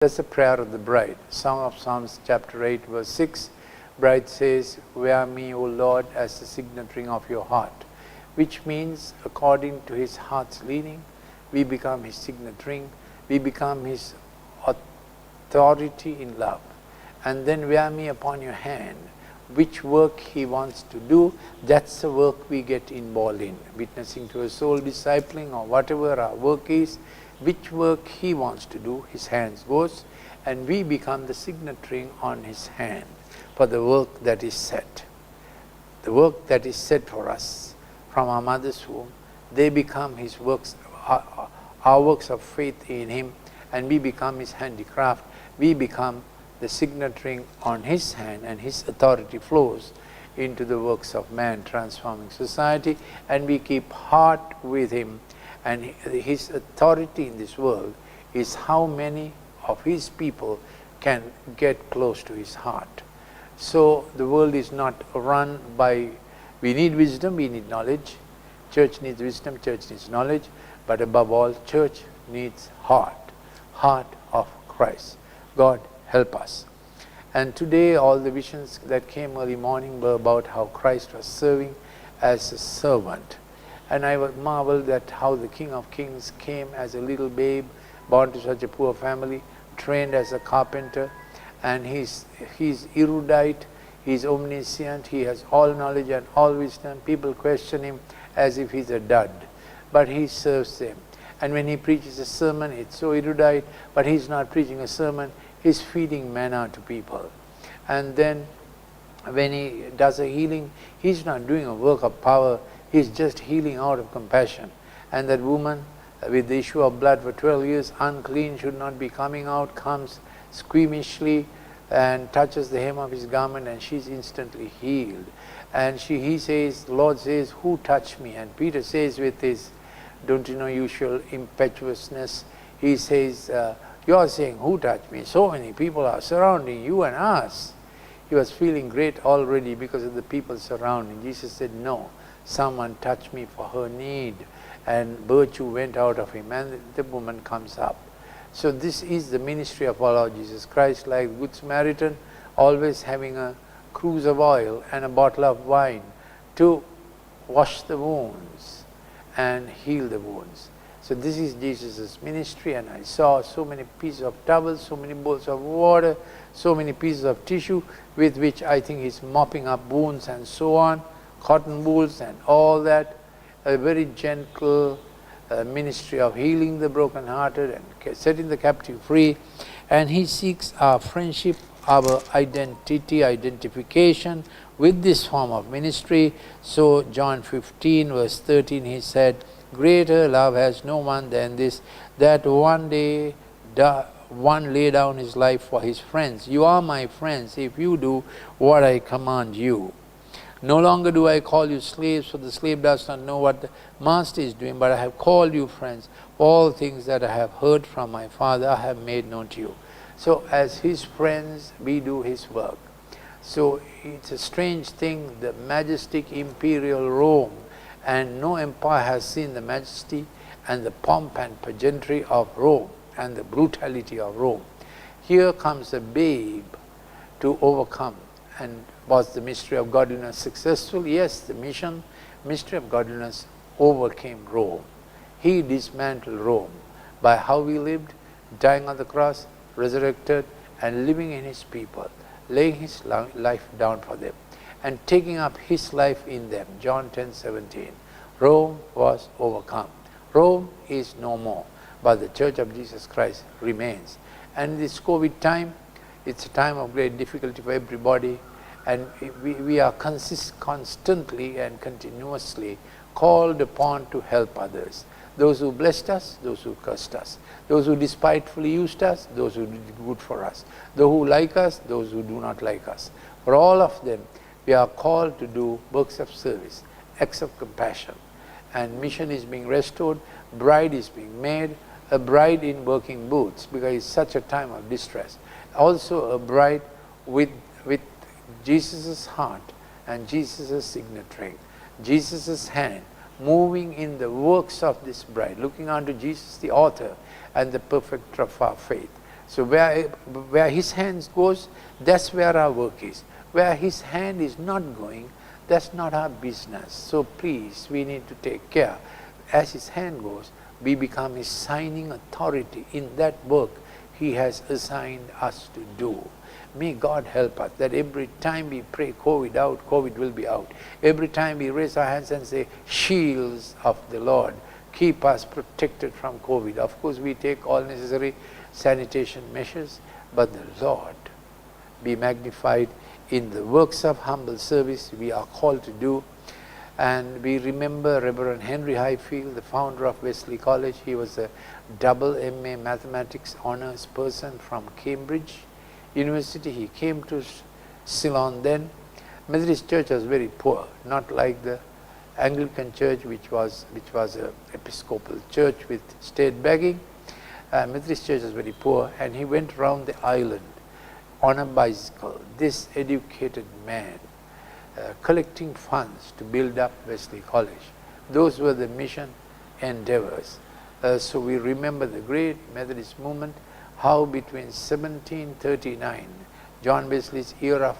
That's the prayer of the bride. Song of Psalms chapter 8 verse 6. Bride says, "Wear me, O Lord, as the signet ring of your heart," which means according to his heart's leading, we become his signet ring, we become his authority in love. And then wear me upon your hand. Which work he wants to do, that's the work we get involved in. Witnessing to a soul, discipling, or whatever our work is, which work he wants to do, his hands goes, and we become the signet ring on his hand for the work that is set. The work that is set for us from our mother's womb, they become his works, our works of faith in him, and we become his handicraft. We become the signet ring on his hand, and his authority flows into the works of man, transforming society, and we keep heart with him. And his authority in this world is how many of his people can get close to his heart. So the world is not run by, we need wisdom, we need knowledge. Church needs wisdom, church needs knowledge, but above all, church needs heart of Christ. God help us. And today all the visions that came early morning were about how Christ was serving as a servant. And I was marveled at how the King of Kings came as a little babe, born to such a poor family, trained as a carpenter, and he's erudite, he's omniscient, he has all knowledge and all wisdom. People question him as if he's a dud, but he serves them. And when he preaches a sermon, it's so erudite, but he's not preaching a sermon, he's feeding manna to people. And then when he does a healing, he's not doing a work of power, he's just healing out of compassion. And that woman with the issue of blood for 12 years, unclean, should not be coming out, comes squeamishly and touches the hem of his garment, and she's instantly healed. And he says, the Lord says, "Who touched me?" And Peter says with his, don't you know, usual impetuousness, he says, "You're saying, who touched me? So many people are surrounding you and us." He was feeling great already because of the people surrounding. Jesus said, "No, someone touched me for her need," and virtue went out of him, and the woman comes up. So this is the ministry of our Lord Jesus Christ, like the Good Samaritan, always having a cruse of oil and a bottle of wine to wash the wounds and heal the wounds. So this is Jesus' ministry, and I saw so many pieces of towels, so many bowls of water, so many pieces of tissue with which I think he's mopping up wounds and so on, cotton wools and all that. A very gentle ministry of healing the brokenhearted and setting the captive free. And he seeks our friendship, our identity, identification with this form of ministry. So John 15 verse 13, he said, "Greater love has no one than this, that one lay down his life for his friends. You are my friends if you do what I command you. No longer do I call you slaves, for the slave does not know what the master is doing, but I have called you friends. All things that I have heard from my Father I have made known to you." So as his friends, we do his work. So it's a strange thing, the majestic imperial Rome, and no empire has seen the majesty and the pomp and pageantry of Rome and the brutality of Rome. Here comes a babe to overcome. And was the mystery of godliness successful? Yes, the mystery of godliness overcame Rome. He dismantled Rome by how he lived, dying on the cross, resurrected, and living in his people, laying his life down for them, and taking up his life in them. John 10:17. Rome was overcome. Rome is no more, but the Church of Jesus Christ remains. And this COVID time, it's a time of great difficulty for everybody, and we are constantly and continuously called upon to help others. Those who blessed us, those who cursed us, those who despitefully used us, those who did good for us, those who like us, those who do not like us. For all of them, we are called to do works of service, acts of compassion. And mission is being restored, bride is being made, a bride in working boots, because it's such a time of distress. Also a bride with Jesus' heart and Jesus' signet ring, Jesus' hand, moving in the works of this bride, looking unto Jesus, the author and the perfecter of our faith. So where his hand goes, that's where our work is. Where his hand is not going, that's not our business. So please, we need to take care. As his hand goes, we become his signing authority in that work he has assigned us to do. May God help us that every time we pray COVID out, COVID will be out. Every time we raise our hands and say, shields of the Lord, keep us protected from COVID. Of course, we take all necessary sanitation measures, but the Lord be magnified in the works of humble service we are called to do. And we remember Reverend Henry Highfield, the founder of Wesley College. He was a double MA mathematics honors person from Cambridge University. He came to Ceylon then. Methodist Church was very poor, not like the Anglican Church, which was an Episcopal church with state begging. Methodist Church was very poor, and he went around the island on a bicycle, this educated man, collecting funds to build up Wesley College. Those were the mission endeavors. So we remember the great Methodist movement, how between 1739, John Wesley's year of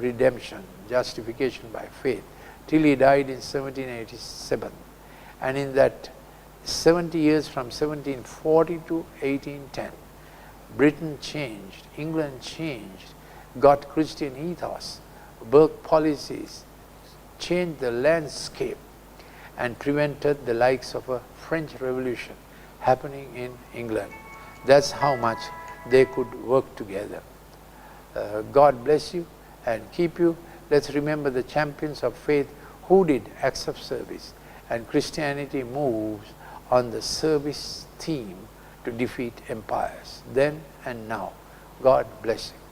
redemption, justification by faith, till he died in 1787. And in that 70 years from 1740 to 1810, Britain changed, England changed, got Christian ethos, work policies, changed the landscape, and prevented the likes of a French Revolution happening in England. That's how much they could work together. God bless you and keep you. Let's remember the champions of faith who did acts of service, and Christianity moves on the service theme to defeat empires, then and now. God bless you.